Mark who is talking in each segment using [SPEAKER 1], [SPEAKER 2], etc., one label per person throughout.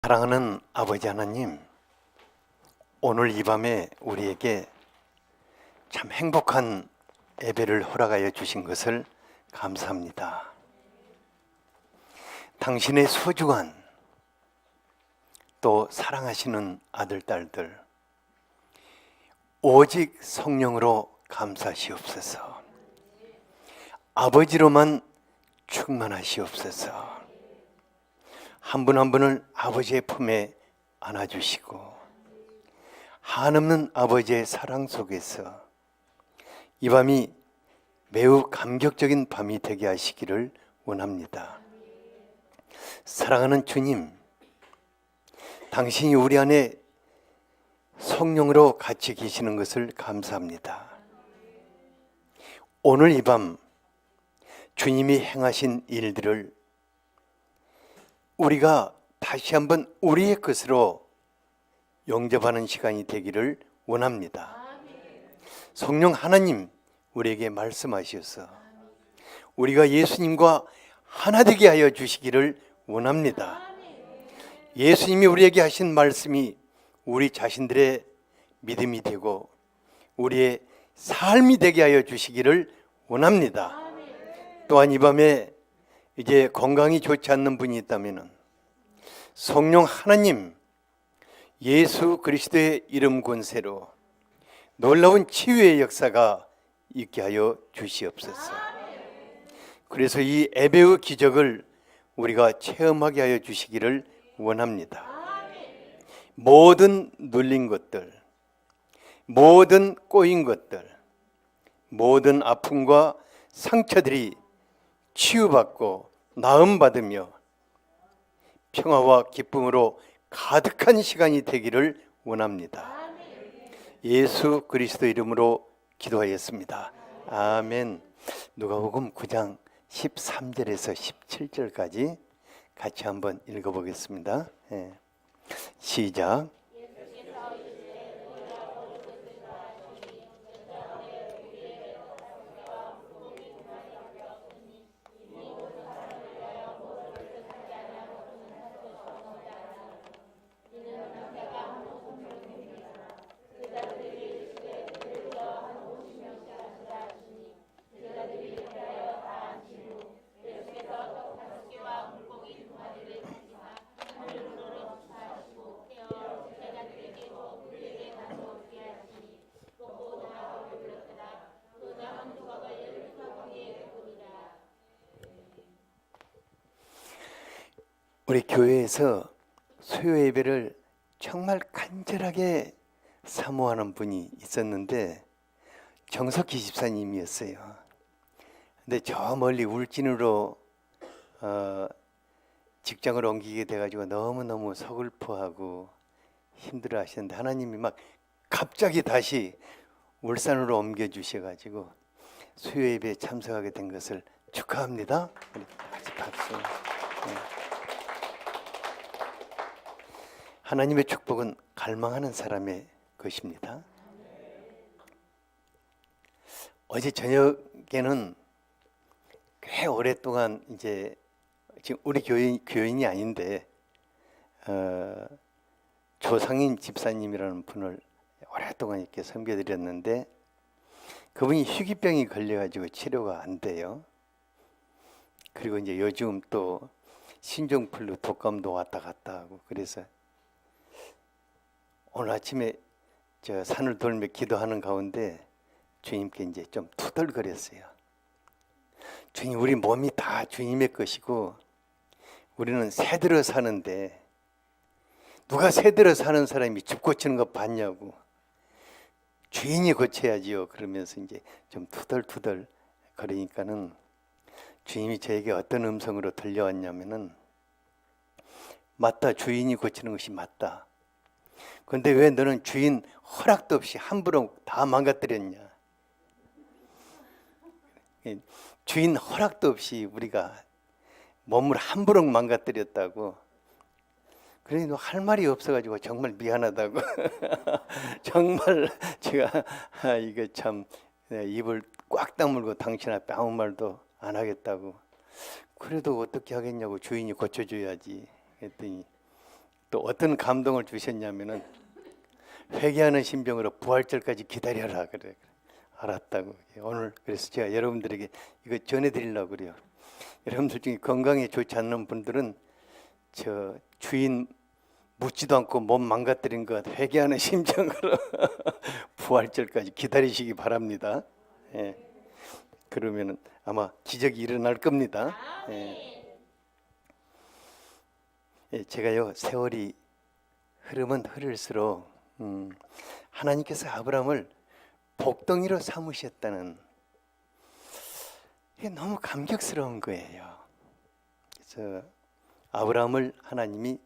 [SPEAKER 1] 사랑하는 아버지 하나님, 오늘 이 밤에 우리에게 참 행복한 예배를 허락하여 주신 것을 감사합니다. 당신의 소중한 또 사랑하시는 아들, 딸들 오직 성령으로 감사하시옵소서. 아버지로만 충만하시옵소서. 한 분 한 분을 아버지의 품에 안아주시고 한없는 아버지의 사랑 속에서 이 밤이 매우 감격적인 밤이 되게 하시기를 원합니다. 사랑하는 주님, 당신이 우리 안에 성령으로 같이 계시는 것을 감사합니다. 오늘 이 밤 주님이 행하신 일들을 우리가 다시 한번 우리의 것으로 영접하는 시간이 되기를 원합니다. 성령 하나님 우리에게 말씀하셔서 우리가 예수님과 하나 되게 하여 주시기를 원합니다. 예수님이 우리에게 하신 말씀이 우리 자신들의 믿음이 되고 우리의 삶이 되게 하여 주시기를 원합니다. 또한 이 밤에 이제 건강이 좋지 않는 분이 있다면 성령 하나님 예수 그리스도의 이름 권세로 놀라운 치유의 역사가 있게 하여 주시옵소서. 그래서 이 예배의 기적을 우리가 체험하게 하여 주시기를 원합니다. 모든 눌린 것들, 모든 꼬인 것들, 모든 아픔과 상처들이 치유받고 나음받으며 평화와 기쁨으로 가득한 시간이 되기를 원합니다. 예수 그리스도 이름으로 기도하였습니다. 아멘. 누가복음 9장 13절에서 17절까지 같이 한번 읽어보겠습니다. 시작. 우리 교회에서 수요 예배를 정말 간절하게 사모하는 분이 있었는데 정석희 집사님이었어요. 근데 저 멀리 울진으로 직장을 옮기게 돼가지고 너무너무 서글퍼하고 힘들어 하시는데 하나님이 막 갑자기 다시 울산으로 옮겨주셔가지고 수요 예배에 참석하게 된 것을 축하합니다. 우리 같이 박수. 하나님의 축복은 갈망하는 사람의 것입니다. 어제 저녁에는 꽤 오랫동안 이제 지금 우리 교인이 아닌데 조상인 집사님이라는 분을 오랫동안 이렇게 섬겨드렸는데 그분이 희귀병이 걸려가지고 치료가 안 돼요. 그리고 이제 요즘 또 신종플루 독감도 왔다 갔다 하고 그래서 오늘 아침에 저 산을 돌며 기도하는 가운데 주님께 이제 좀 투덜거렸어요. 주님, 우리 몸이 다 주님의 것이고 우리는 새들어 사는데 누가 새들어 사는 사람이 집 고치는 거 봤냐고. 주인이 고쳐야지요. 그러면서 이제 좀 투덜투덜 거리니까는 주님이 저에게 어떤 음성으로 들려왔냐면은 맞다, 주인이 고치는 것이 맞다. 그런데 왜 너는 주인 허락도 없이 함부로 다 망가뜨렸냐? 주인 허락도 없이 우리가 몸을 함부로 망가뜨렸다고. 그래도 할 말이 없어가지고 정말 미안하다고. 정말 제가 이거 참 입을 꽉 다물고 당신 앞에 아무 말도 안 하겠다고. 그래도 어떻게 하겠냐고, 주인이 고쳐줘야지 했더니 또 어떤 감동을 주셨냐면은 회개하는 심정으로 부활절까지 기다려라 그래. 알았다고. 오늘 그래서 제가 여러분들에게 이거 전해드리려고 그래요. 여러분들 중에 건강에 좋지 않는 분들은 저 주인 묻지도 않고 몸 망가뜨린 것 회개하는 심정으로 부활절까지 기다리시기 바랍니다. 예. 그러면은 아마 기적이 일어날 겁니다. 예. 예, 제가요 세월이 흐르면 흐를수록 하나님께서 아브라함을 복덩이로 삼으셨다는 이게 너무 감격스러운 거예요. 그래서 아브라함을 하나님이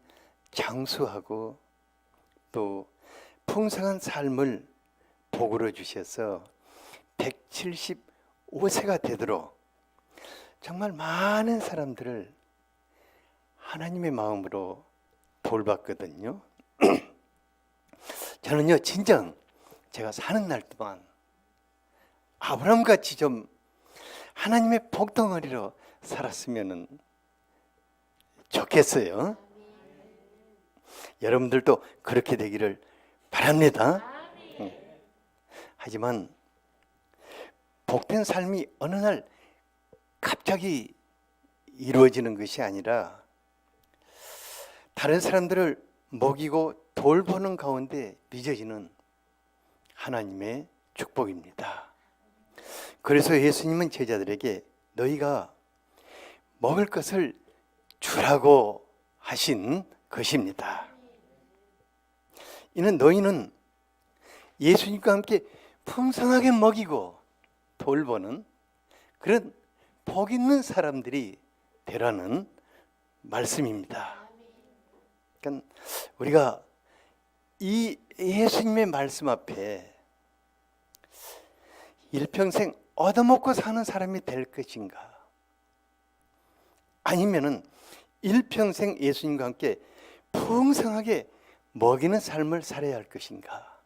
[SPEAKER 1] 장수하고 또 풍성한 삶을 복으로 주셔서 175세가 되도록 정말 많은 사람들을 하나님의 마음으로 돌봤거든요. 저는요 진정 제가 사는 날 동안 아브라함같이 좀 하나님의 복덩어리로 살았으면 좋겠어요. 여러분들도 그렇게 되기를 바랍니다. 하지만 복된 삶이 어느 날 갑자기 이루어지는 것이 아니라 다른 사람들을 먹이고 돌보는 가운데 빚어지는 하나님의 축복입니다. 그래서 예수님은 제자들에게 너희가 먹을 것을 주라고 하신 것입니다. 이는 너희는 예수님과 함께 풍성하게 먹이고 돌보는 그런 복 있는 사람들이 되라는 말씀입니다. 그러니까 우리가 이 예수님의 말씀 앞에 일평생 얻어먹고 사는 사람이 될 것인가? 아니면은 일평생 예수님과 함께 풍성하게 먹이는 삶을 살아야 할 것인가?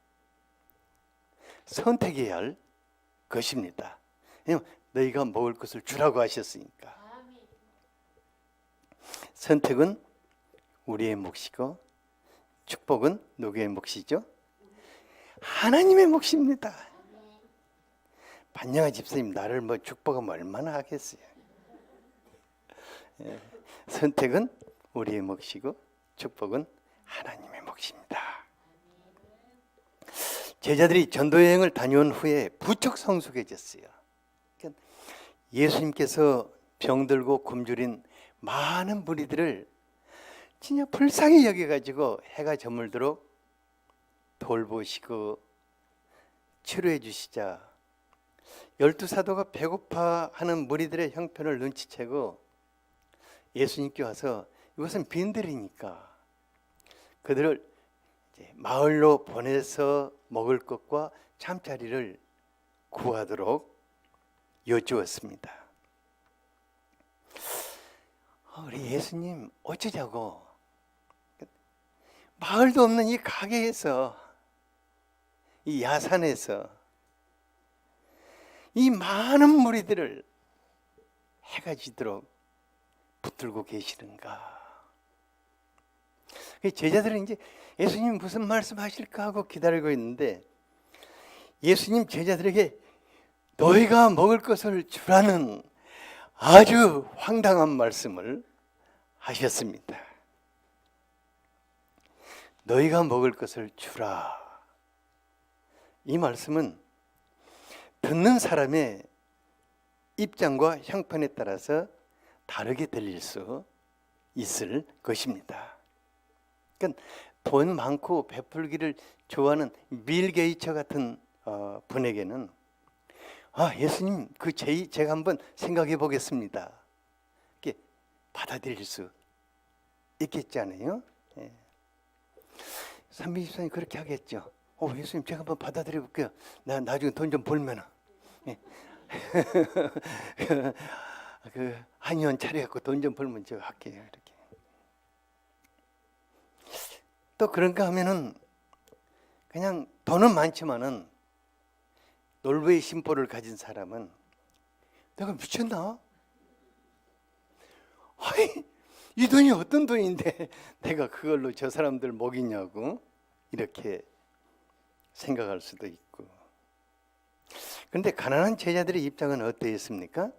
[SPEAKER 1] 선택해야 할 것입니다. 왜냐하면 너희가 먹을 것을 주라고 하셨으니까. 선택은 우리의 몫이고 축복은 누구의 몫이죠? 하나님의 몫입니다. 반영아 집사님 나를 뭐 축복하면 얼마나 하겠어요. 예, 선택은 우리의 몫이고 축복은 하나님의 몫입니다. 제자들이 전도여행을 다녀온 후에 부쩍 성숙해졌어요. 그러니까 예수님께서 병들고 굶주린 많은 무리들을 진짜 불쌍히 여겨가지고 해가 저물도록 돌보시고 치료해 주시자 12사도가 배고파하는 무리들의 형편을 눈치채고 예수님께 와서 이것은 빈들이니까 그들을 이제 마을로 보내서 먹을 것과 잠자리를 구하도록 여쭈었습니다. 우리 예수님 어쩌자고 마을도 없는 이 가게에서 이 야산에서 이 많은 무리들을 해가 지도록 붙들고 계시는가? 제자들은 이제 예수님 무슨 말씀하실까 하고 기다리고 있는데 예수님 제자들에게 너희가 먹을 것을 주라는 아주 황당한 말씀을 하셨습니다. 너희가 먹을 것을 주라. 이 말씀은 듣는 사람의 입장과 형편에 따라서 다르게 들릴 수 있을 것입니다. 그러니까 돈 많고 베풀기를 좋아하는 빌 게이츠 같은 분에게는 예수님 그 제가 한번 생각해 보겠습니다. 이렇게 받아들일 수 있겠잖아요. 예. 삼비집사님 그렇게 하겠죠. 예수님 제가 한번 받아들여 볼게요. 나 나중에 돈 좀 벌면은 그 한의원 차려갖고 돈 좀 벌면 제가 할게요. 이렇게. 또 그런가 하면은 그냥 돈은 많지만은 놀부의 심보를 가진 사람은 내가 미쳤나? 이 돈이 어떤 돈인데 내가 그걸로 저 사람들 먹이냐고 이렇게 생각할 수도 있고. 그런데 가난한 제자들의 입장은 어떠했습니까?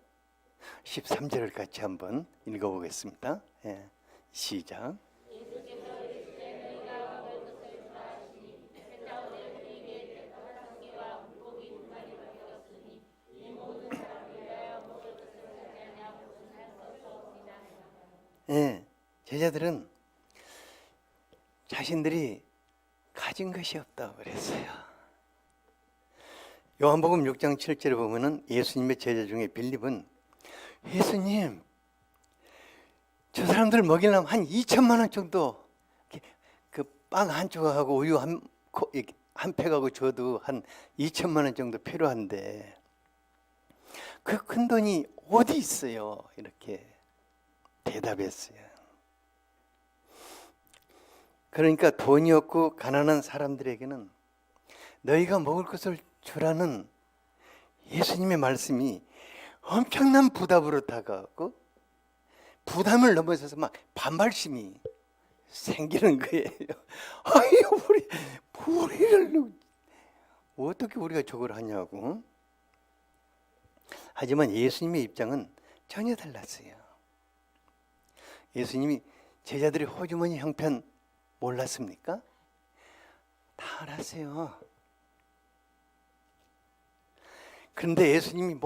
[SPEAKER 1] 13절을 같이 한번 읽어보겠습니다. 예, 시작. 예, 제자들은 자신들이 가진 것이 없다고 그랬어요. 요한복음 6장 7절에 보면은 예수님의 제자 중에 빌립은 예수님, 저 사람들 먹이려면 한 2천만 원 정도 그 빵 한 조각하고 우유 한 팩하고 줘도 한 2천만 원 정도 필요한데 그 큰 돈이 어디 있어요? 이렇게 대답했어요. 그러니까 돈이 없고 가난한 사람들에게는 너희가 먹을 것을 주라는 예수님의 말씀이 엄청난 부담으로 다가오고 부담을 넘어서서 막 반발심이 생기는 거예요. 아유, 우리를 어떻게 우리가 저걸 하냐고. 하지만 예수님의 입장은 전혀 달랐어요. 예수님이 제자들이 호주머니 형편 몰랐습니까? 다 알았어요. 그런데 예수님이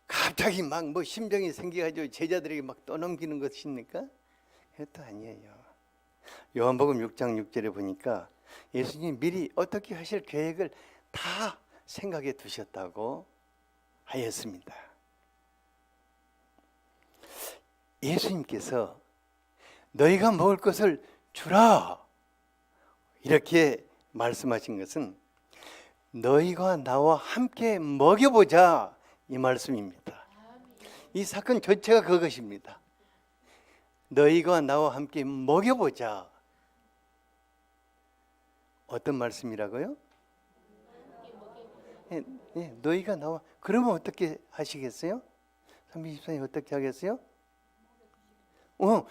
[SPEAKER 1] 갑자기 막 심정이 생겨가지고 제자들에게 막 떠넘기는 것입니까? 그것도 아니에요. 요한복음 6장 6절에 보니까 예수님이 미리 어떻게 하실 계획을 다 생각해 두셨다고 하였습니다. 예수님께서 너희가 먹을 것을 주라 이렇게 말씀하신 것은 너희가 나와 함께 먹여보자 이 말씀입니다. 이 사건 전체가 그것입니다. 너희가 나와 함께 먹여보자. 어떤 말씀이라고요? 너희가 나와. 그러면 어떻게 하시겠어요? 324님 어떻게 하겠어요?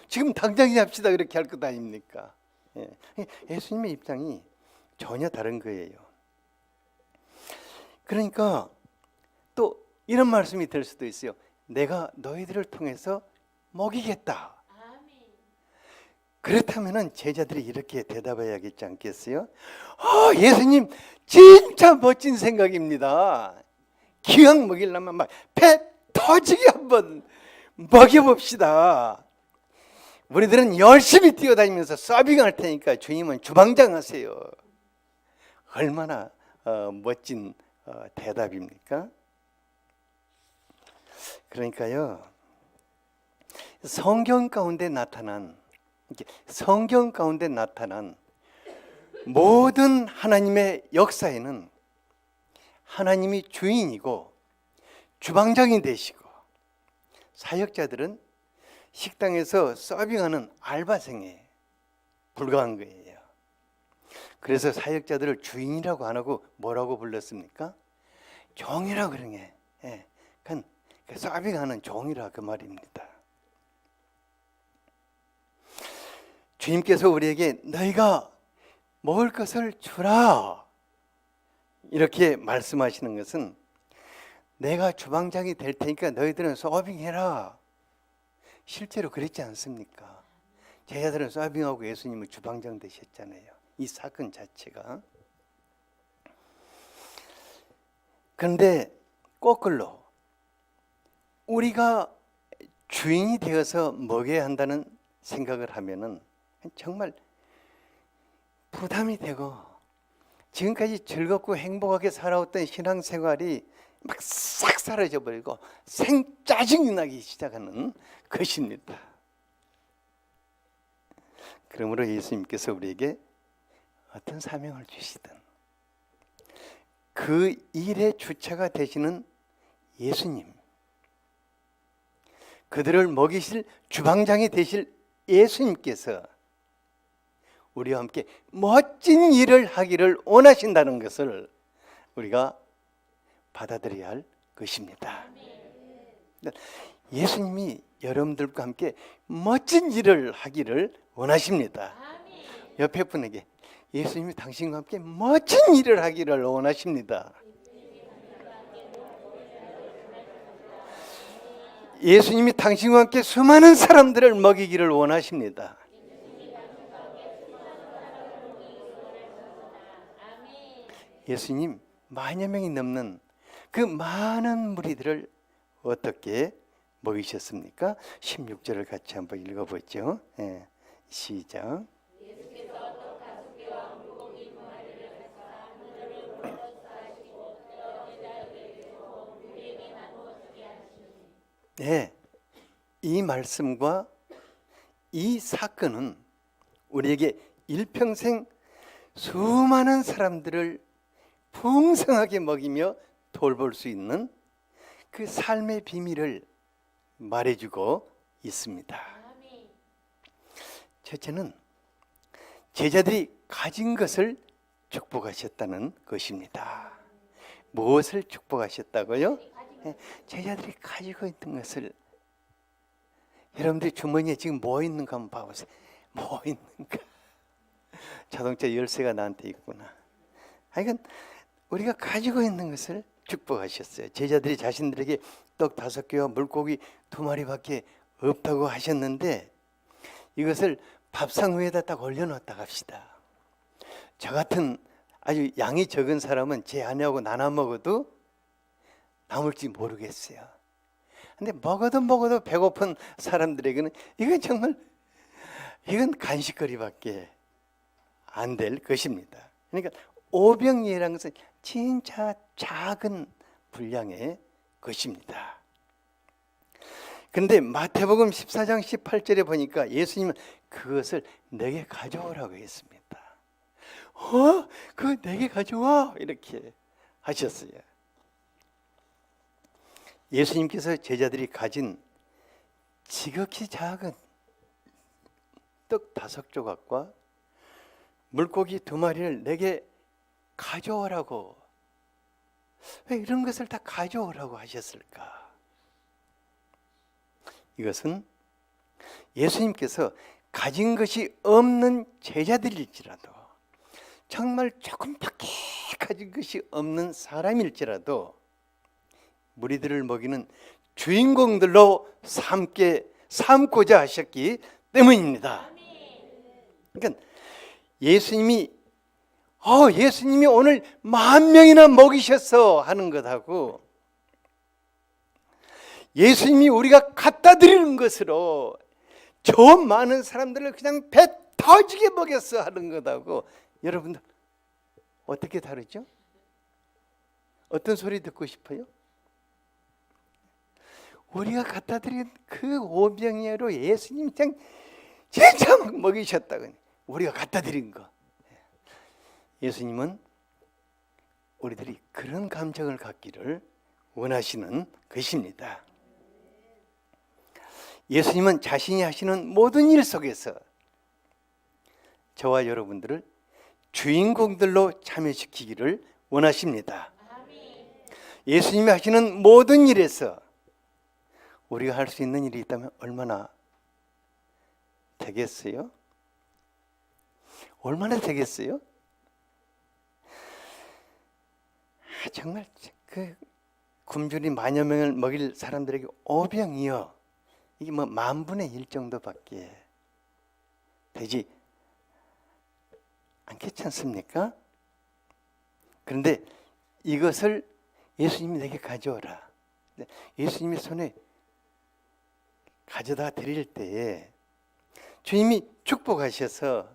[SPEAKER 1] 지금 당장에 합시다 그렇게 할 것 아닙니까? 예수님의 입장이 전혀 다른 거예요. 그러니까 또 이런 말씀이 될 수도 있어요. 내가 너희들을 통해서 먹이겠다. 그렇다면 제자들이 이렇게 대답해야겠지 않겠어요? 예수님 진짜 멋진 생각입니다. 기왕 먹이려면 막 배 터지게 한번 먹여봅시다. 우리들은 열심히 뛰어다니면서 서빙할 테니까 주님은 주방장 하세요. 얼마나 멋진 대답입니까? 그러니까요, 성경 가운데 나타난 모든 하나님의 역사에는 하나님이 주인이고 주방장이 되시고 사역자들은 식당에서 서빙하는 알바생에 불과한 거예요. 그래서 사역자들을 주인이라고 안 하고 뭐라고 불렀습니까? 종이라고 그러네. 서빙하는 종이라 그 말입니다. 주님께서 우리에게 너희가 먹을 것을 주라 이렇게 말씀하시는 것은 내가 주방장이 될 테니까 너희들은 서빙해라. 실제로 그랬지 않습니까? 제자들은 서빙하고 예수님은 주방장 되셨잖아요. 이 사건 자체가. 그런데 거꾸로 우리가 주인이 되어서 먹여야 한다는 생각을 하면은 정말 부담이 되고 지금까지 즐겁고 행복하게 살아왔던 신앙생활이 막 싹 사라져 버리고 생짜증이 나기 시작하는 것입니다. 그러므로 예수님께서 우리에게 어떤 사명을 주시든 그 일의 주체가 되시는 예수님, 그들을 먹이실 주방장이 되실 예수님께서 우리와 함께 멋진 일을 하기를 원하신다는 것을 우리가 받아들여야 할 것입니다. 예수님이 여러분들과 함께 멋진 일을 하기를 원하십니다. 옆에 분에게 예수님이 당신과 함께 멋진 일을 하기를 원하십니다. 예수님이 당신과 함께 수많은 사람들을 먹이기를 원하십니다. 예수님 만여 명이 넘는 그 많은 무리들을 어떻게 먹이셨습니까? 16절을 같이 한번 읽어보죠. 네, 시작. 네, 이 말씀과 이 사건은 우리에게 일평생 수많은 사람들을 풍성하게 먹이며 돌볼 수 있는 그 삶의 비밀을 말해주고 있습니다. 첫째는 제자들이 가진 것을 축복하셨다는 것입니다. 무엇을 축복하셨다고요? 제자들이 가지고 있는 것을, 여러분들이 주머니에 지금 뭐 있는가 한번 봐보세요. 뭐 있는가? 자동차 열쇠가 나한테 있구나. 하여간 우리가 가지고 있는 것을 축복하셨어요. 제자들이 자신들에게 떡 5개와 물고기 2마리밖에 없다고 하셨는데 이것을 밥상 위에다 딱 올려놓았다 합시다. 저 같은 아주 양이 적은 사람은 제 아내하고 나눠 먹어도 남을지 모르겠어요. 근데 먹어도 배고픈 사람들에게는 이건 간식거리밖에 안 될 것입니다. 그러니까 오병이어라는 것은 진짜 작은 분량의 것입니다. 그런데 마태복음 14장 18절에 보니까 예수님은 그것을 내게 가져오라고 했습니다. 그거 내게 가져와, 이렇게 하셨어요. 예수님께서 제자들이 가진 지극히 작은 떡 5조각과 물고기 2마리를 내게 가져오라고, 왜 이런 것을 다 가져오라고 하셨을까? 이것은 예수님께서 가진 것이 없는 제자들일지라도, 정말 조금밖에 가진 것이 없는 사람일지라도 무리들을 먹이는 주인공들로 삼고자 하셨기 때문입니다. 그러니까 예수님이 오늘 10,000명이나 먹이셨어 하는 것하고, 예수님이 우리가 갖다 드리는 것으로 저 많은 사람들을 그냥 배 터지게 먹였어 하는 것하고, 여러분들 어떻게 다르죠? 어떤 소리 듣고 싶어요? 우리가 갖다 드린 그 오병이어로 예수님이 그냥 진짜 먹이셨다고, 우리가 갖다 드린 거. 예수님은 우리들이 그런 감정을 갖기를 원하시는 것입니다. 예수님은 자신이 하시는 모든 일 속에서 저와 여러분들을 주인공들로 참여시키기를 원하십니다. 예수님이 하시는 모든 일에서 우리가 할 수 있는 일이 있다면 얼마나 되겠어요? 얼마나 되겠어요? 정말 그 굶주린 만여 명을 먹일 사람들에게 오병이어, 이게 뭐 10,000분의 1 정도밖에 되지 않겠지 않습니까? 그런데 이것을 예수님이 내게 가져오라, 예수님의 손에 가져다 드릴 때에 주님이 축복하셔서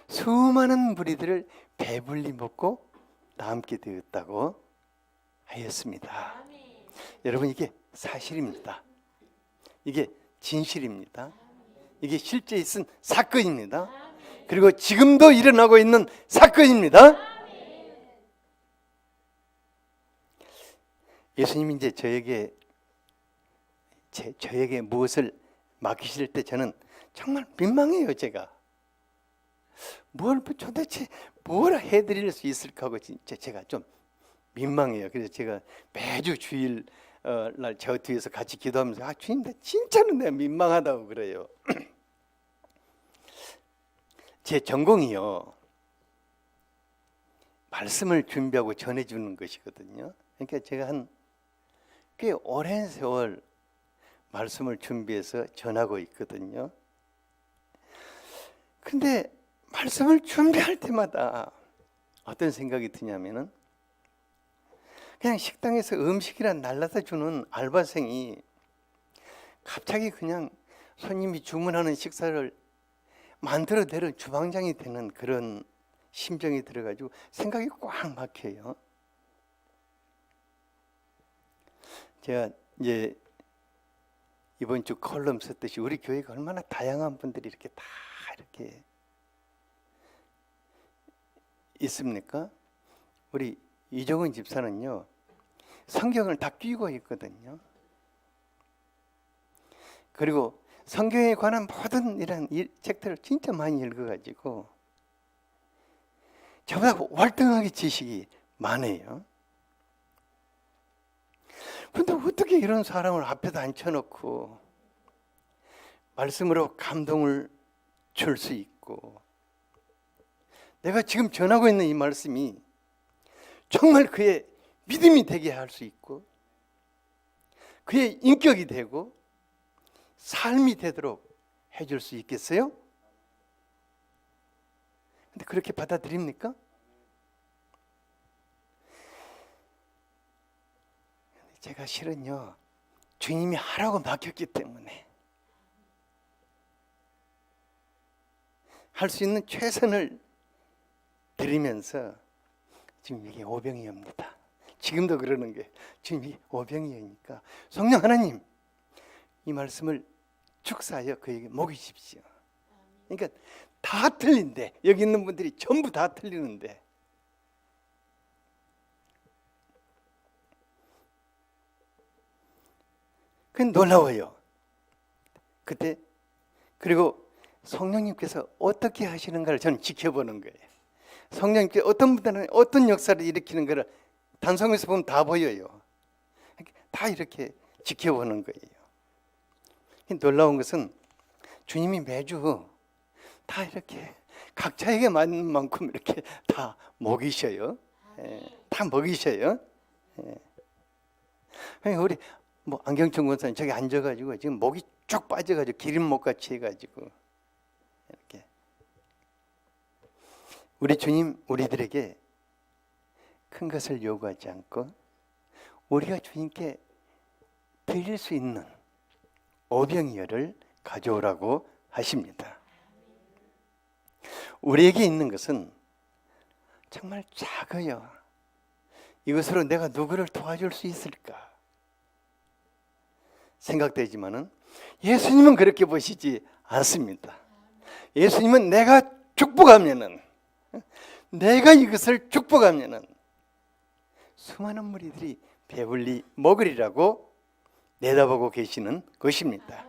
[SPEAKER 1] 수많은 무리들을 배불리 먹고 남게 되었다고 하였습니다. 여러분, 이게 사실입니다. 이게 진실입니다. 이게 실제 있은 사건입니다. 그리고 지금도 일어나고 있는 사건입니다. 예수님이 이제 저에게 무엇을 맡기실 때 저는 정말 민망해요. 제가 도대체 뭘 해드릴 수 있을까 하고 진짜 제가 좀 민망해요. 그래서 제가 매주 주일 날 저 뒤에서 같이 기도하면서 주님, 진짜는 내가 민망하다고 그래요. 제 전공이요, 말씀을 준비하고 전해주는 것이거든요. 그러니까 제가 꽤 오랜 세월 말씀을 준비해서 전하고 있거든요. 근데 말씀을 준비할 때마다 어떤 생각이 드냐면은, 그냥 식당에서 음식이란 날라다 주는 알바생이 갑자기 그냥 손님이 주문하는 식사를 만들어내는 주방장이 되는 그런 심정이 들어가지고 생각이 꽉 막혀요. 제가 이제 이번 주 컬럼 썼듯이 우리 교회가 얼마나 다양한 분들이 이렇게 다 이렇게 있습니까? 우리 이종은 집사는요, 성경을 다 끼고 있거든요. 그리고 성경에 관한 모든 이런 책들을 진짜 많이 읽어가지고 저보다 월등하게 지식이 많아요. 근데 어떻게 이런 사람을 앞에다 앉혀놓고 말씀으로 감동을 줄 수 있고, 내가 지금 전하고 있는 이 말씀이 정말 그의 믿음이 되게 할 수 있고 그의 인격이 되고 삶이 되도록 해줄 수 있겠어요? 근데 그렇게 받아들입니까? 제가 실은요, 주님이 하라고 맡겼기 때문에 할 수 있는 최선을 드리면서 지금 이게 오병이어입니다. 지금도 그러는 게 지금 이 오병이어니까 성령 하나님, 이 말씀을 축사하여 그에게 먹이십시오. 그러니까 다 틀린데, 여기 있는 분들이 전부 다 틀리는데 그건 놀라워요. 그때 그리고 성령님께서 어떻게 하시는가를 저는 지켜보는 거예요. 성령님께서 어떤 분들은 어떤 역사를 일으키는 것을 단성에서 보면 다 보여요. 다 이렇게 지켜보는 거예요. 놀라운 것은 주님이 매주 다 이렇게 각자에게 맞는 만큼 이렇게 다 먹이셔요. 다 먹이셔요. 우리 안경천 권사님 저기 앉아가지고 지금 목이 쭉 빠져가지고 기름목같이 해가지고 이렇게 우리 주님 우리들에게 큰 것을 요구하지 않고 우리가 주님께 드릴 수 있는 오병이어를 가져오라고 하십니다. 우리에게 있는 것은 정말 작아요. 이것으로 내가 누구를 도와줄 수 있을까 생각되지만은 예수님은 그렇게 보시지 않습니다. 예수님은 내가 축복하면은, 내가 이것을 축복하면은 수많은 무리들이 배불리 먹으리라고 내다보고 계시는 것입니다.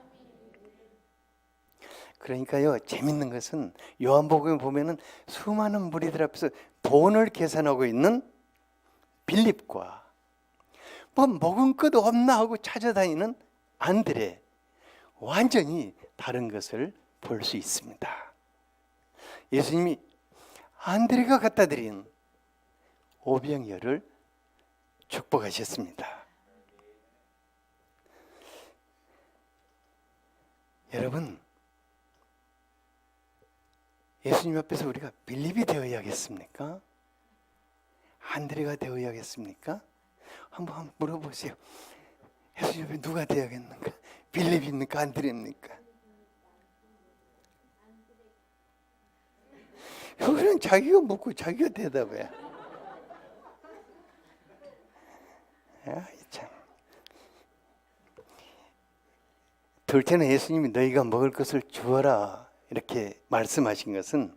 [SPEAKER 1] 그러니까요, 재밌는 것은 요한복음에 보면은 수많은 무리들 앞에서 돈을 계산하고 있는 빌립과 먹은 것 없나 하고 찾아다니는 안드레, 완전히 다른 것을 볼 수 있습니다. 예수님이 안드레가 갖다 드린 오병이어를 축복하셨습니다. 여러분, 예수님 앞에서 우리가 빌립이 되어야겠습니까? 안드레가 되어야겠습니까? 한번 물어보세요. 예수님 앞에 누가 되어야겠는가? 빌립입니까? 안드레입니까? 그건 자기가 묻고 자기가 대답해. 참. 둘째는 예수님이 너희가 먹을 것을 주어라 이렇게 말씀하신 것은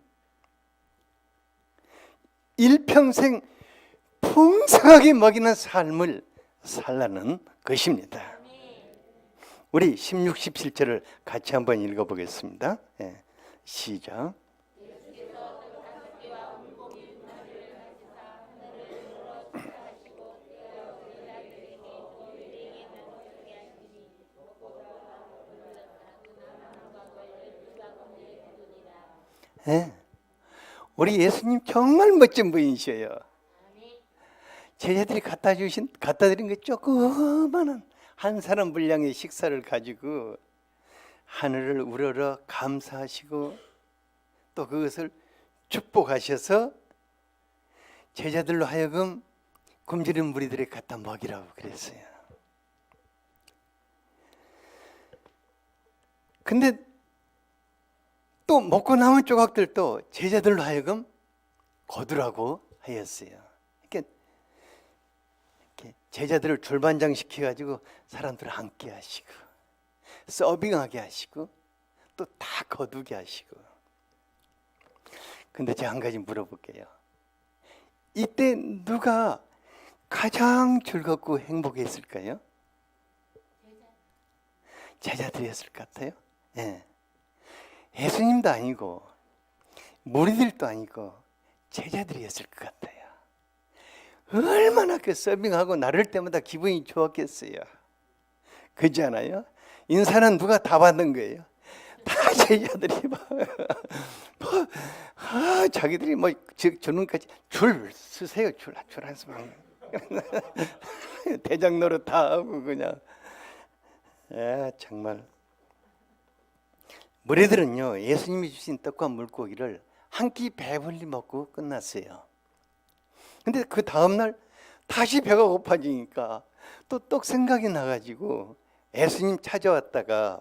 [SPEAKER 1] 일평생 풍성하게 먹이는 삶을 살라는 것입니다. 우리 16, 17절을 같이 한번 읽어보겠습니다. 시작. 네. 우리 예수님 정말 멋진 분이셔요. 제자들이 갖다 드린 게 조그마한 한 사람 분량의 식사를 가지고 하늘을 우러러 감사하시고 또 그것을 축복하셔서 제자들로 하여금 굶주린 무리들에 갖다 먹이라고 그랬어요. 근데 또 먹고 남은 조각들도 제자들로 하여금 거두라고 하였어요. 이렇게 제자들을 줄반장 시켜가지고 사람들을 앉게 하시고 서빙하게 하시고 또 다 거두게 하시고. 근데 제가 한 가지 물어볼게요. 이때 누가 가장 즐겁고 행복했을까요? 제자들이었을 것 같아요. 예. 예수님도 아니고 무리들도 아니고 제자들이었을 것 같아요. 얼마나 그 서빙하고 나를 때마다 기분이 좋았겠어요. 그렇지 않아요? 인사는 누가 다 받는 거예요. 다 제자들이 자기들이 저는까지 줄 서세요. 줄 한 수만 대장 노릇 다 하고 그냥. 정말 무리들은요 예수님이 주신 떡과 물고기를 한 끼 배불리 먹고 끝났어요. 근데 그 다음날 다시 배가 고파지니까 또 떡 생각이 나가지고 예수님 찾아왔다가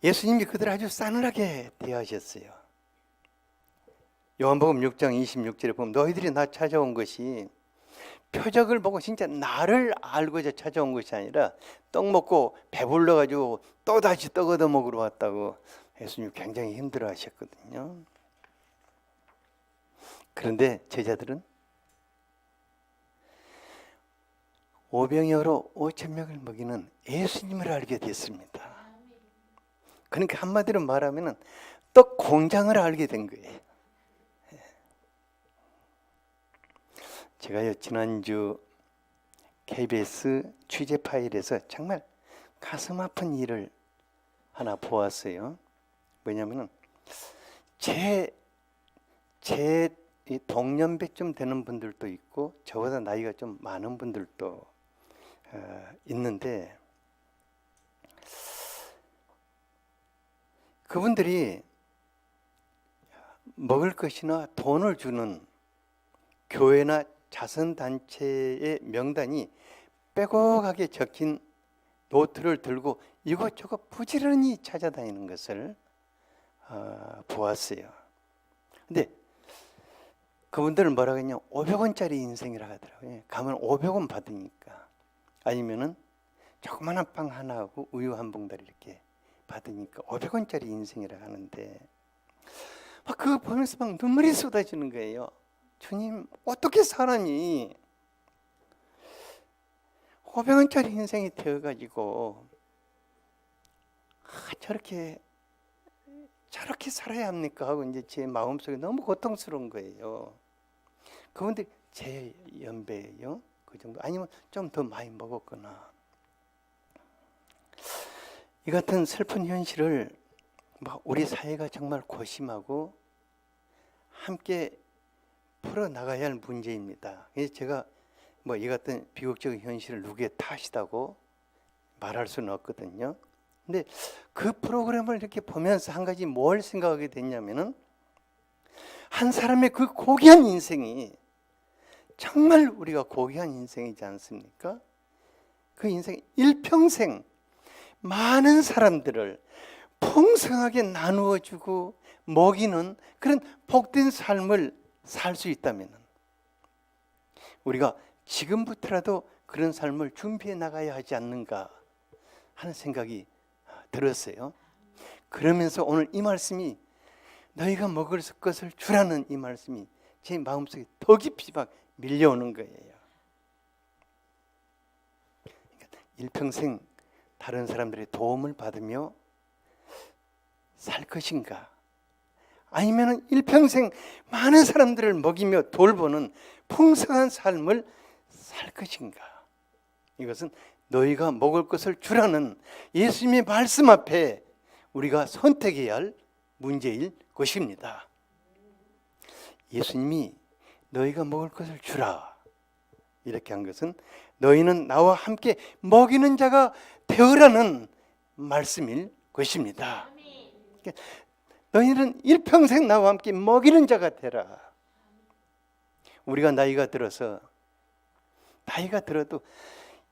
[SPEAKER 1] 예수님이 그들을 아주 싸늘하게 대하셨어요. 요한복음 6장 26절에 보면 너희들이 나 찾아온 것이 표적을 보고 진짜 나를 알고자 찾아온 것이 아니라 떡 먹고 배불러가지고 또다시 떡 얻어 먹으러 왔다고 예수님 굉장히 힘들어 하셨거든요. 그런데 제자들은 오병이어로 5,000명을 먹이는 예수님을 알게 됐습니다. 그러니까 한마디로 말하면 떡 공장을 알게 된 거예요. 제가요 지난주 KBS 취재 파일에서 정말 가슴 아픈 일을 하나 보았어요. 뭐냐면은 제 동년배쯤 되는 분들도 있고 저보다 나이가 좀 많은 분들도 있는데 그분들이 먹을 것이나 돈을 주는 교회나 자선단체의 명단이 빼곡하게 적힌 노트를 들고 이것저것 부지런히 찾아다니는 것을 보았어요. 근데 그분들은 뭐라고 했냐, 500원짜리 인생이라고 하더라고요. 가면 500원 받으니까. 아니면은 조그마한 빵 하나하고 우유 한 봉다리 이렇게 받으니까 500원짜리 인생이라고 하는데 막 그거 보면서 막 눈물이 쏟아지는 거예요. 주님, 어떻게 사람이 500원짜리 인생이 되어가지고 저렇게 살아야 합니까? 하고 이제 제 마음속에 너무 고통스러운 거예요. 그분들 제 연배예요. 그 정도 아니면 좀 더 많이 먹었거나. 이 같은 슬픈 현실을 우리 사회가 정말 고심하고 함께 풀어나가야 할 문제입니다. 그래서 제가 이 같은 비극적인 현실을 누구의 탓이라고 말할 수는 없거든요. 근데 그 프로그램을 이렇게 보면서 한 가지 뭘 생각하게 됐냐면은 한 사람의 그 고귀한 인생이 정말 우리가 고귀한 인생이지 않습니까? 그 인생 일평생 많은 사람들을 풍성하게 나누어 주고 먹이는 그런 복된 삶을 살 수 있다면 우리가 지금부터라도 그런 삶을 준비해 나가야 하지 않는가 하는 생각이 들었어요. 그러면서 오늘 이 말씀이 너희가 먹을 것을 주라는 이 말씀이 제 마음속에 더 깊이 막 밀려오는 거예요. 그러니까 일평생 다른 사람들의 도움을 받으며 살 것인가, 아니면 일평생 많은 사람들을 먹이며 돌보는 풍성한 삶을 살 것인가. 이것은 너희가 먹을 것을 주라는 예수님의 말씀 앞에 우리가 선택해야 할 문제일 것입니다. 예수님이 너희가 먹을 것을 주라 이렇게 한 것은 너희는 나와 함께 먹이는 자가 되으라는 말씀일 것입니다. 너희는 일평생 나와 함께 먹이는 자가 되라. 우리가 나이가 들어도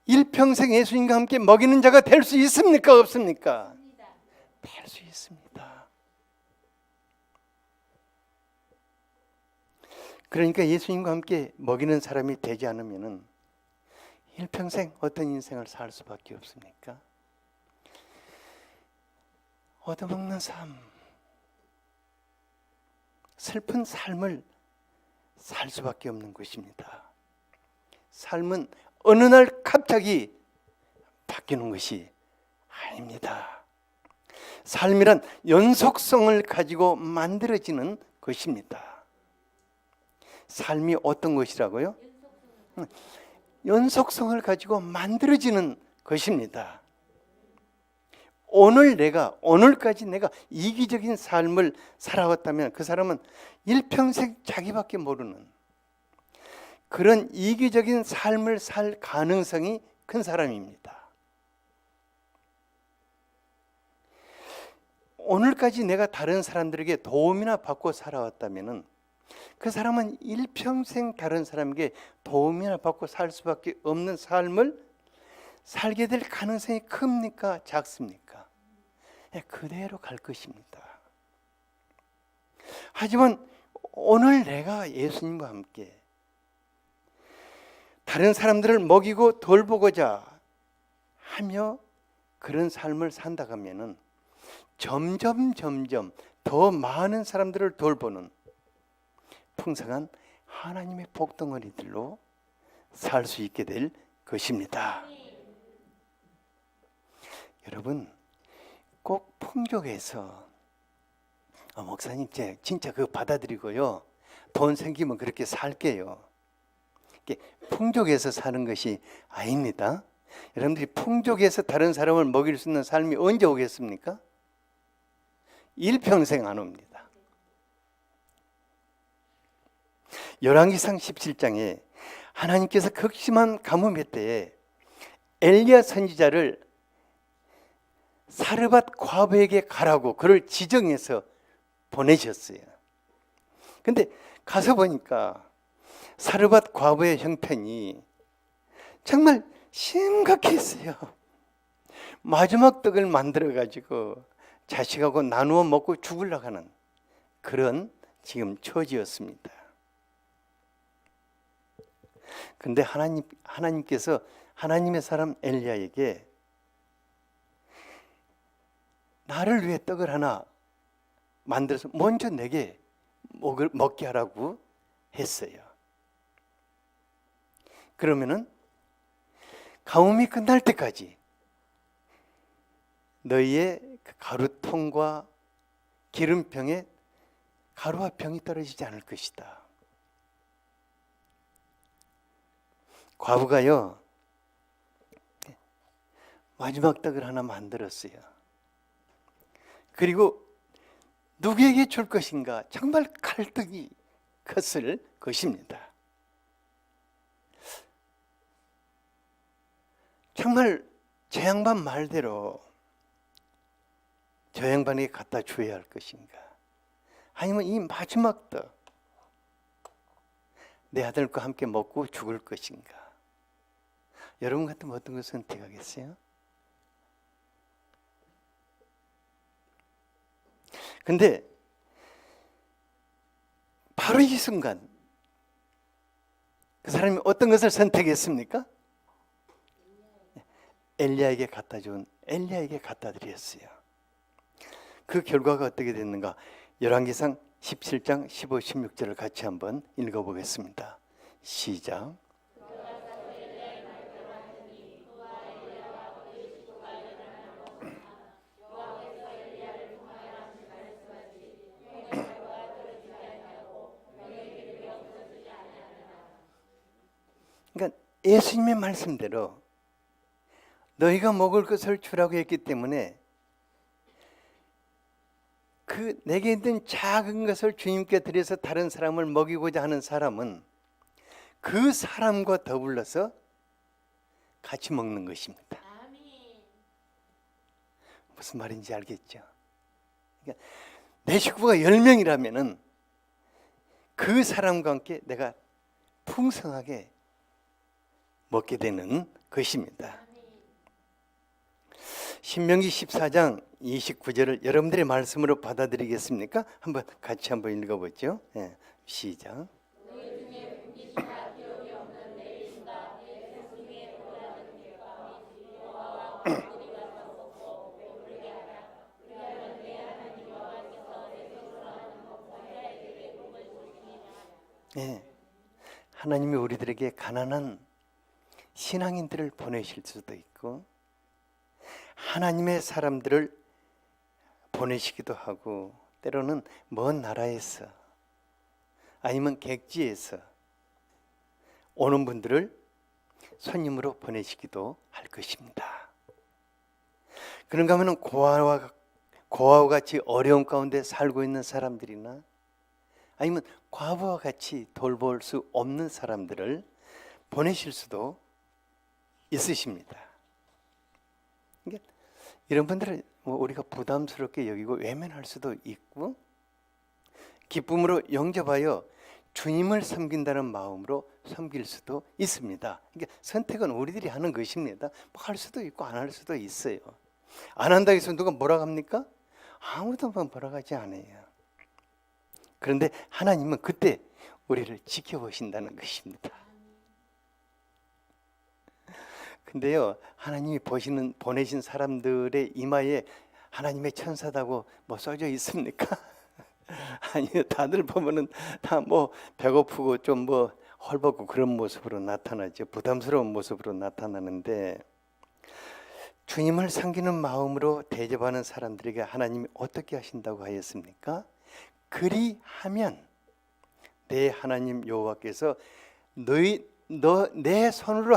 [SPEAKER 1] 일평생 예수님과 함께 먹이는 자가 될 수 있습니까? 없습니까? 될 수 있습니다. 그러니까 예수님과 함께 먹이는 사람이 되지 않으면 일평생 어떤 인생을 살 수밖에 없습니까? 얻어먹는 삶, 슬픈 삶을 살 수밖에 없는 것입니다. 삶은 어느 날 갑자기 바뀌는 것이 아닙니다. 삶이란 연속성을 가지고 만들어지는 것입니다. 삶이 어떤 것이라고요? 연속성을 가지고 만들어지는 것입니다. 오늘까지 내가 이기적인 삶을 살아왔다면 그 사람은 일평생 자기밖에 모르는 그런 이기적인 삶을 살 가능성이 큰 사람입니다. 오늘까지 내가 다른 사람들에게 도움이나 받고 살아왔다면 그 사람은 일평생 다른 사람에게 도움이나 받고 살 수밖에 없는 삶을 살게 될 가능성이 큽니까? 작습니까? 그대로 갈 것입니다. 하지만 오늘 내가 예수님과 함께 다른 사람들을 먹이고 돌보고자 하며 그런 삶을 산다고 하면 점점 더 많은 사람들을 돌보는 풍성한 하나님의 복덩어리들로 살 수 있게 될 것입니다. 여러분, 꼭 풍족해서 목사님 진짜 그거 받아들이고요, 돈 생기면 그렇게 살게요, 풍족해서 사는 것이 아닙니다. 여러분들이 풍족해서 다른 사람을 먹일 수 있는 삶이 언제 오겠습니까? 일평생 안 옵니다. 열왕기상 17장에 하나님께서 극심한 가뭄의 때에 엘리야 선지자를 사르밧 과부에게 가라고 그를 지정해서 보내셨어요. 근데 가서 보니까 사르밧 과부의 형편이 정말 심각했어요. 마지막 떡을 만들어 가지고 자식하고 나누어 먹고 죽으려고 하는 그런 지금 처지였습니다. 근데 하나님께서 하나님의 사람 엘리야에게 나를 위해 떡을 하나 만들어서 먼저 내게 먹게 하라고 했어요. 그러면은 가뭄이 끝날 때까지 너희의 가루통과 기름병에 가루와 병이 떨어지지 않을 것이다. 과부가요, 마지막 떡을 하나 만들었어요. 그리고 누구에게 줄 것인가 정말 갈등이 컸을 것입니다. 정말 저 양반 말대로 저 양반에게 갖다 줘야 할 것인가, 아니면 이 마지막 떡 내 아들과 함께 먹고 죽을 것인가. 여러분 같으면 어떤 걸 선택하겠어요? 근데 바로 이 순간 그 사람이 어떤 것을 선택했습니까? 엘리야에게 갖다 준 엘리야에게 갖다 드렸어요. 그 결과가 어떻게 됐는가? 열왕기상 17장 15, 16절을 같이 한번 읽어보겠습니다. 시작. 그러니까 예수님의 말씀대로 너희가 먹을 것을 주라고 했기 때문에 그 내게 있는 작은 것을 주님께 드려서 다른 사람을 먹이고자 하는 사람은 그 사람과 더불어서 같이 먹는 것입니다. 무슨 말인지 알겠죠? 그러니까 내 식구가 10명이라면은 그 사람과 함께 내가 풍성하게 먹게 되는 것입니다. 신명기 14장 29절을 여러분들의 말씀으로 받아들이겠습니까? 같이 한번 읽어보죠. 네, 시작. 네, 하나님이 우리들에게 가난한 신앙인들을 보내실 수도 있고 하나님의 사람들을 보내시기도 하고 때로는 먼 나라에서 아니면 객지에서 오는 분들을 손님으로 보내시기도 할 것입니다. 그런가 하면 고아와 같이 어려운 가운데 살고 있는 사람들이나 아니면 과부와 같이 돌볼 수 없는 사람들을 보내실 수도 있으십니다. 이런 분들을 우리가 부담스럽게 여기고 외면할 수도 있고 기쁨으로 영접하여 주님을 섬긴다는 마음으로 섬길 수도 있습니다. 그러니까 선택은 우리들이 하는 것입니다. 뭐 할 수도 있고 안 할 수도 있어요. 안 한다고 해서 누가 뭐라 합니까? 아무도 뭐라 하지 않아요. 그런데 하나님은 그때 우리를 지켜보신다는 것입니다. 근데요, 하나님이 보내신 사람들의 이마에 하나님의 천사다고 뭐 써져 있습니까? 아니요, 다들 보면은 다 뭐 배고프고 좀 뭐 헐벗고 그런 모습으로 나타나죠. 부담스러운 모습으로 나타나는데 주님을 섬기는 마음으로 대접하는 사람들에게 하나님이 어떻게 하신다고 하였습니까? 그리하면 내 하나님 여호와께서 내 손으로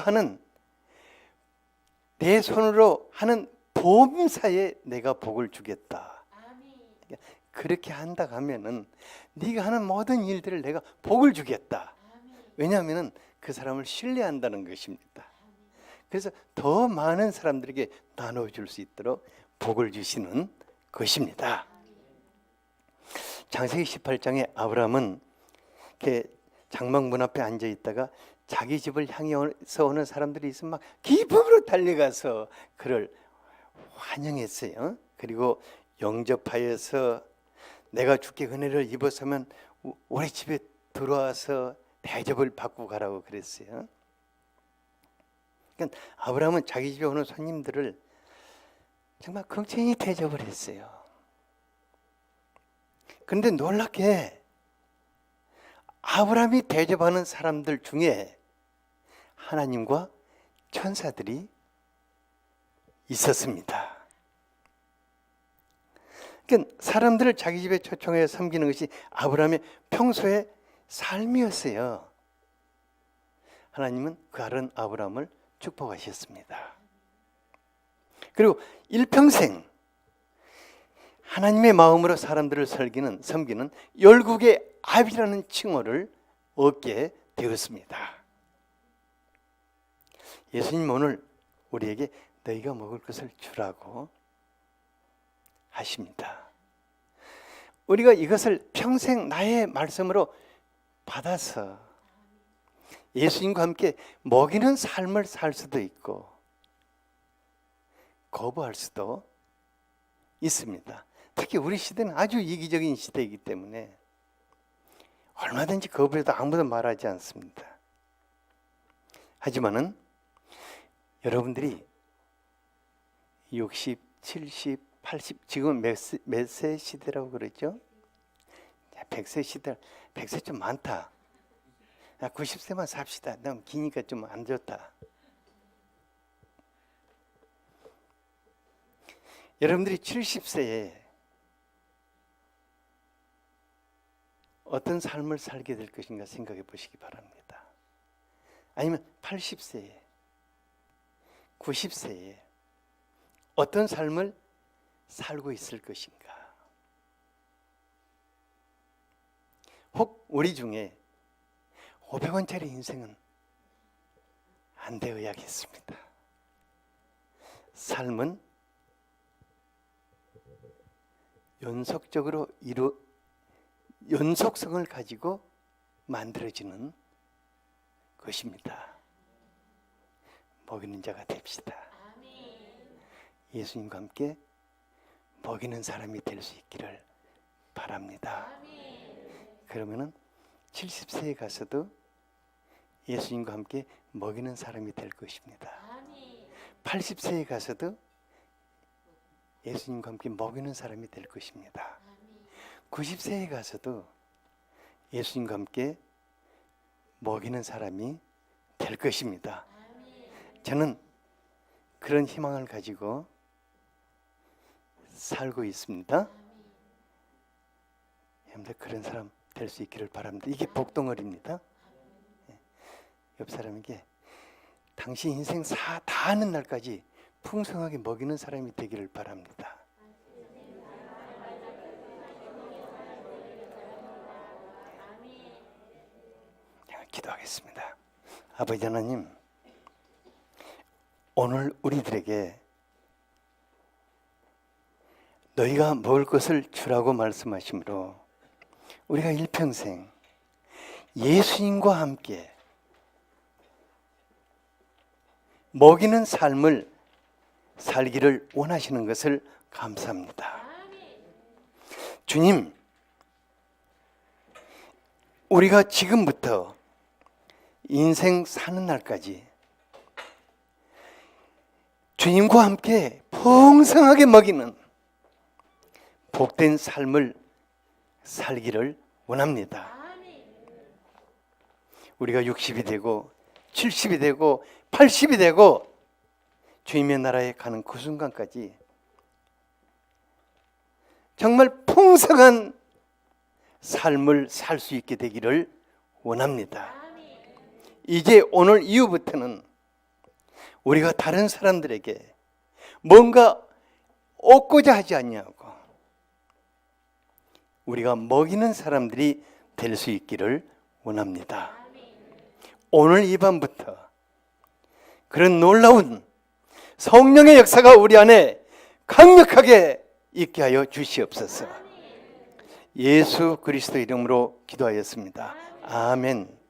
[SPEAKER 1] 하는 범사에 내가 복을 주겠다. 그렇게 한다 하면은 네가 하는 모든 일들을 내가 복을 주겠다. 왜냐하면은 그 사람을 신뢰한다는 것입니다. 그래서 더 많은 사람들에게 나눠줄 수 있도록 복을 주시는 것입니다. 창세기 18장에 아브라함은 이렇게 장막문 앞에 앉아 있다가 자기 집을 향해서 오는 사람들이 있으면 막 기쁨으로 달려가서 그를 환영했어요. 그리고 영접하여서 내가 주께 은혜를 입었으면 우리 집에 들어와서 대접을 받고 가라고 그랬어요. 그러니까 아브라함은 자기 집에 오는 손님들을 정말 긍정히 대접을 했어요. 그런데 놀랍게 아브라함이 대접하는 사람들 중에 하나님과 천사들이 있었습니다. 그러니까 사람들을 자기 집에 초청해 섬기는 것이 아브라함의 평소의 삶이었어요. 하나님은 그 아른 아브라함을 축복하셨습니다. 그리고 일평생 하나님의 마음으로 사람들을 섬기는 열국의 아비라는 칭호를 얻게 되었습니다. 예수님 오늘 우리에게 너희가 먹을 것을 주라고 하십니다. 우리가 이것을 평생 나의 말씀으로 받아서 예수님과 함께 먹이는 삶을 살 수도 있고 거부할 수도 있습니다. 특히 우리 시대는 아주 이기적인 시대이기 때문에 얼마든지 거부해도 아무도 말하지 않습니다. 하지만은 여러분들이 60, 70, 80 지금 몇 세 시대라고 그러죠? 100세 시대, 100세 좀 많다. 90세만 삽시다. 너무 기니까 좀 안 좋다. 여러분들이 70세에 어떤 삶을 살게 될 것인가 생각해 보시기 바랍니다. 아니면 80세에, 90세에 어떤 삶을 살고 있을 것인가. 혹 우리 중에 500원짜리 인생은 안 되어야겠습니다. 삶은 연속적으로 연속성을 가지고 만들어지는 것입니다. 먹이는 자가 됩시다. 예수님과 함께 먹이는 사람이 될 수 있기를 바랍니다. 그러면은 70세에 가서도 예수님과 함께 먹이는 사람이 될 것입니다. 80세에 가서도 예수님과 함께 먹이는 사람이 될 것입니다. 90세에 가서도 예수님과 함께 먹이는 사람이 될 것입니다. 저는 그런 희망을 가지고 살고 있습니다. 여러분들 그런 사람 될 수 있기를 바랍니다. 이게 복덩어리입니다. 옆 사람에게 당신 인생 다 하는 날까지 풍성하게 먹이는 사람이 되기를 바랍니다. 기도하겠습니다. 아버지 하나님, 오늘 우리들에게 너희가 먹을 것을 주라고 말씀하시므로 우리가 일평생 예수님과 함께 먹이는 삶을 살기를 원하시는 것을 감사합니다. 주님, 우리가 지금부터 인생 사는 날까지 주님과 함께 풍성하게 먹이는 복된 삶을 살기를 원합니다. 우리가 60이 되고 70이 되고 80이 되고 주님의 나라에 가는 그 순간까지 정말 풍성한 삶을 살 수 있게 되기를 원합니다. 이제 오늘 이후부터는 우리가 다른 사람들에게 뭔가 얻고자 하지 않냐고 우리가 먹이는 사람들이 될 수 있기를 원합니다. 오늘 이 밤부터 그런 놀라운 성령의 역사가 우리 안에 강력하게 있게 하여 주시옵소서. 예수 그리스도 이름으로 기도하였습니다. 아멘.